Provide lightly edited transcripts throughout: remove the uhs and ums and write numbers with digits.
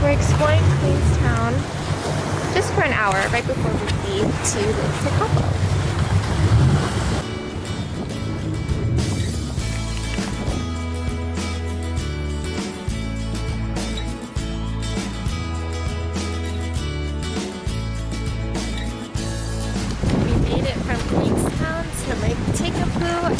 We're exploring Queenstown just for an hour right before we leave to Tekapo. We made it from Queenstown to Lake Tekapo, and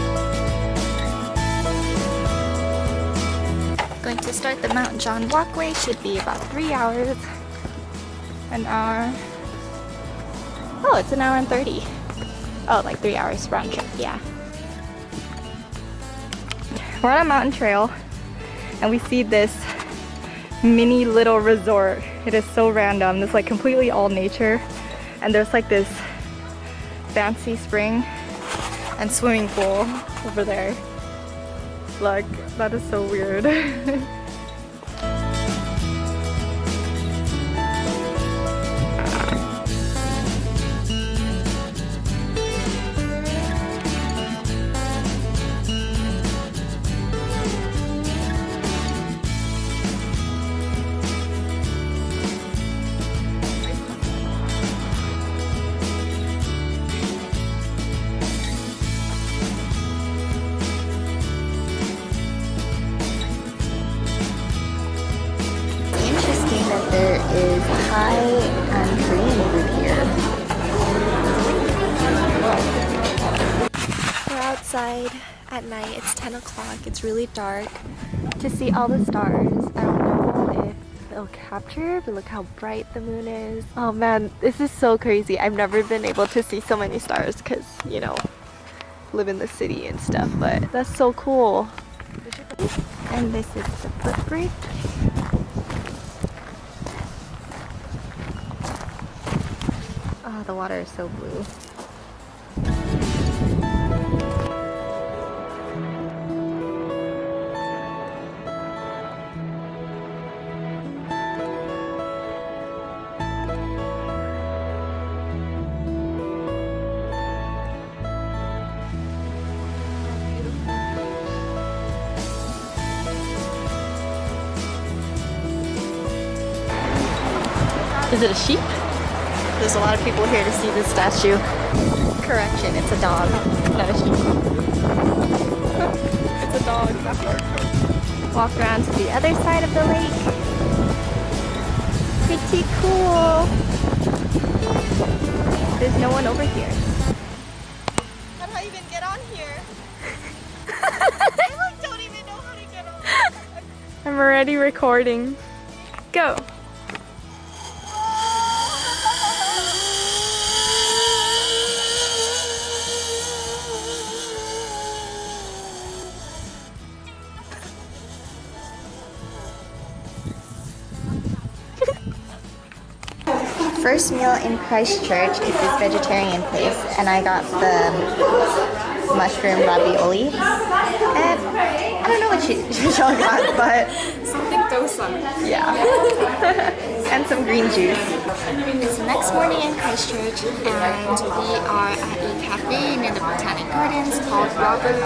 the water is so blue. Going to start the Mount John walkway, should be about 3 hours. An hour. Oh, it's an hour and 30. Oh, like 3 hours round trip, yeah. We're on a mountain trail and we see this mini little resort. It is so random. It's like completely all nature, and there's like this fancy spring and swimming pool over there. Like, that is so weird. That there is high and green over here. We're outside at night. It's 10 o'clock. It's really dark. To see all the stars. I don't know if it'll capture, but look how bright the moon is. Oh man, this is so crazy. I've never been able to see so many stars because, you know, live in the city and stuff, but that's so cool. And this is the footbridge. Oh, the water is so blue. Is it a sheep? There's a lot of people here to see this statue. Correction, it's a dog, not a sheep. It's a dog. Walk around to the other side of the lake. Pretty cool. There's no one over here. How do I even get on here? I like don't even know how to get on. I'm already recording. Go. First meal in Christchurch is this vegetarian place, and I got the mushroom ravioli. And I don't know what y'all got, but something dosa. Yeah. And some green juice. It's the next morning in Christchurch, and we are at a cafe near the Botanic Gardens called Robert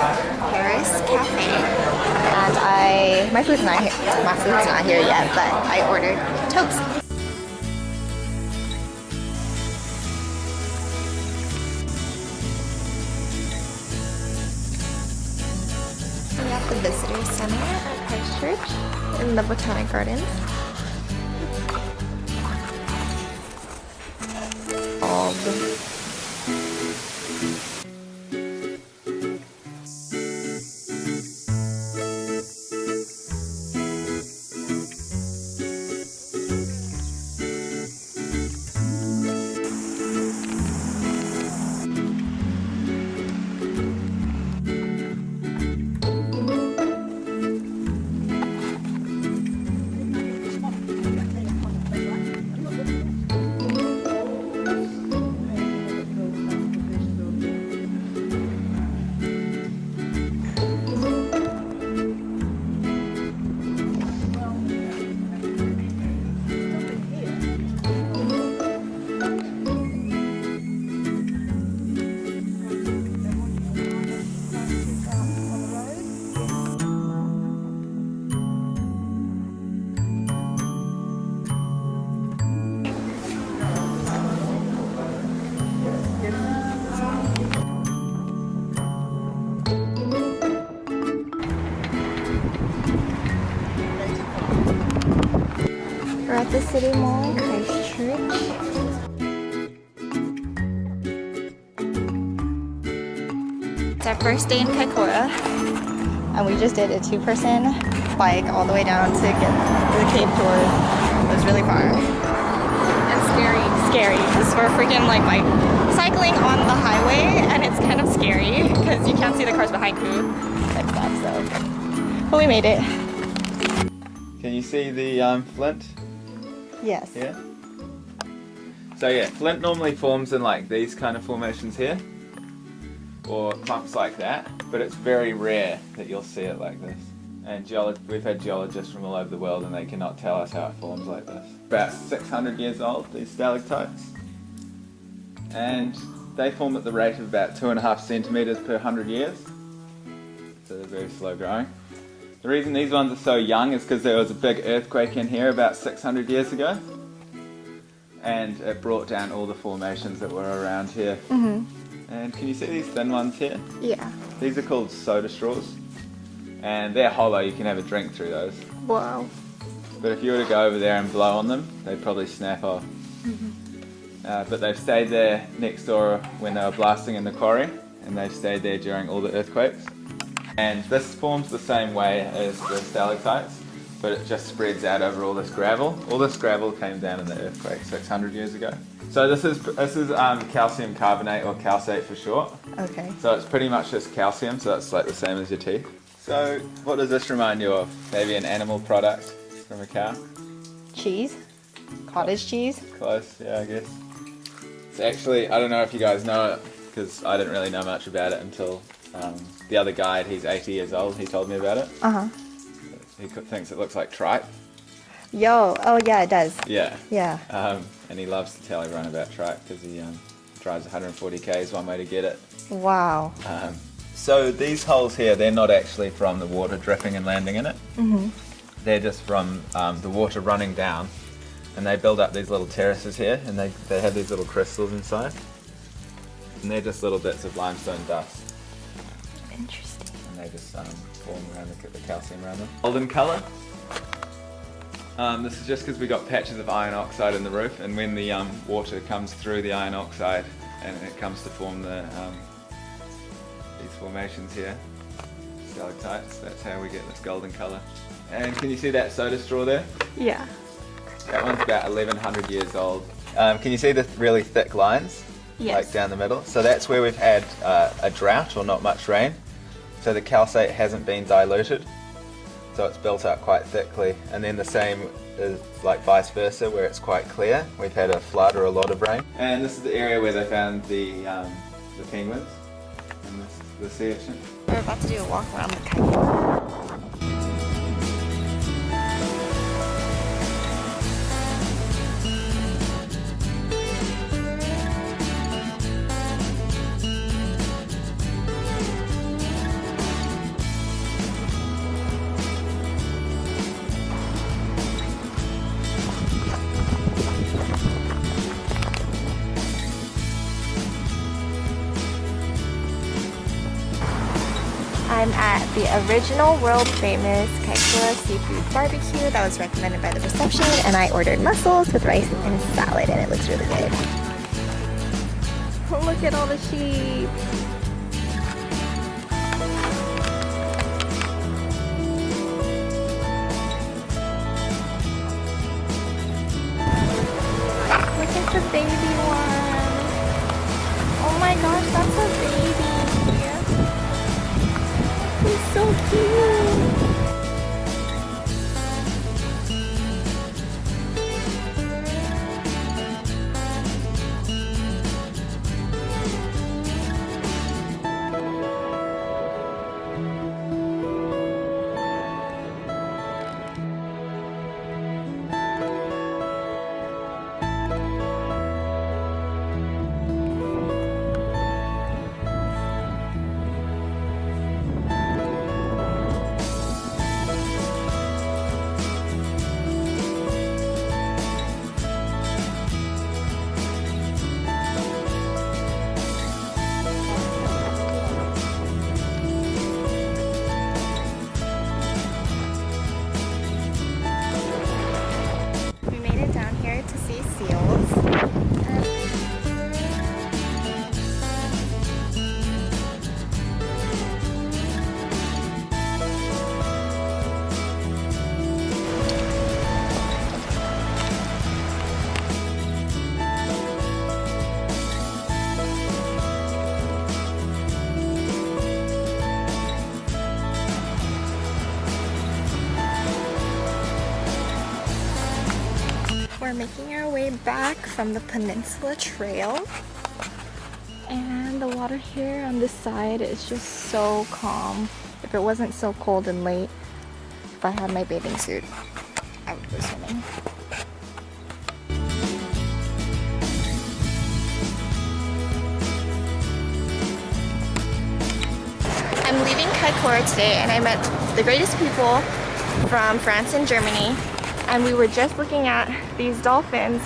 Harris Cafe. And my food's not here yet, but I ordered toast. The visitor center at Christchurch in the Botanic Gardens. City Mall in Christchurch. It's our first day in Kaikora, and we just did a 2-person bike all the way down to get the cave tour. It was really far. And scary. Scary, because we're freaking like cycling on the highway, and it's kind of scary because you can't see the cars behind you and stuff, so. But we made it. Can you see the flint? Yes. Yeah. So yeah, flint normally forms in like these kind of formations here, or clumps like that, but it's very rare that you'll see it like this. And we've had geologists from all over the world and they cannot tell us how it forms like this. About 600 years old, these stalactites. And they form at the rate of about 2.5 centimeters per 100 years. So they're very slow growing. The reason these ones are so young is because there was a big earthquake in here about 600 years ago. And it brought down all the formations that were around here. And can you see these thin ones here? Yeah. These are called soda straws. And they're hollow, you can have a drink through those. Wow. But if you were to go over there and blow on them, they'd probably snap off. But they've stayed there next door when they were blasting in the quarry, and they've stayed there during all the earthquakes. And this forms the same way as the stalactites, but it just spreads out over all this gravel. All this gravel came down in the earthquake 600 years ago. So this is calcium carbonate, or calcite for short. Okay. So it's pretty much just calcium, so that's like the same as your teeth. So what does this remind you of? Maybe an animal product from a cow? Cheese? Cottage cheese? Close, yeah, I guess. It's actually, I don't know if you guys know it, because I didn't really know much about it until the other guide, he's 80 years old, he told me about it. He thinks it looks like tripe. Yo, oh yeah, it does. Yeah. Yeah. And he loves to tell everyone about tripe because he drives 140 k's one way to get it. Wow. So these holes here, they're not actually from the water dripping and landing in it. They're just from the water running down, and they build up these little terraces here, and they have these little crystals inside. And they're just little bits of limestone dust. Interesting. And they just form around the calcium around them. Golden colour. This is just because we got patches of iron oxide in the roof, and when the water comes through the iron oxide and it comes to form the these formations here, stalactites, that's how we get this golden colour. And can you see that soda straw there? Yeah. That one's about 1100 years old. Can you see the really thick lines? Yes. Like down the middle? So that's where we've had a drought or not much rain. So the calcite hasn't been diluted. So it's built up quite thickly. And then the same is like vice versa, where it's quite clear. We've had a flood or a lot of rain. And this is the area where they found the penguins and the sea urchin. We're about to do a walk around the Kaikora. I'm at the original world famous Kaikora seafood barbecue that was recommended by the reception, and I ordered mussels with rice and salad, and it looks really good. Oh, look at all the sheep. Look at the baby one. Oh my gosh, that's a baby. He's so cute. are making our way back from the Peninsula Trail. And the water here on this side is just so calm. If it wasn't so cold and late, if I had my bathing suit, I would go swimming. I'm leaving Kaikora today and I met the greatest people from France and Germany, and we were just looking at these dolphins.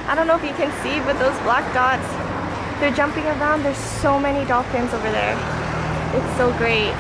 I don't know if you can see, but those black dots, they're jumping around. There's so many dolphins over there. It's so great.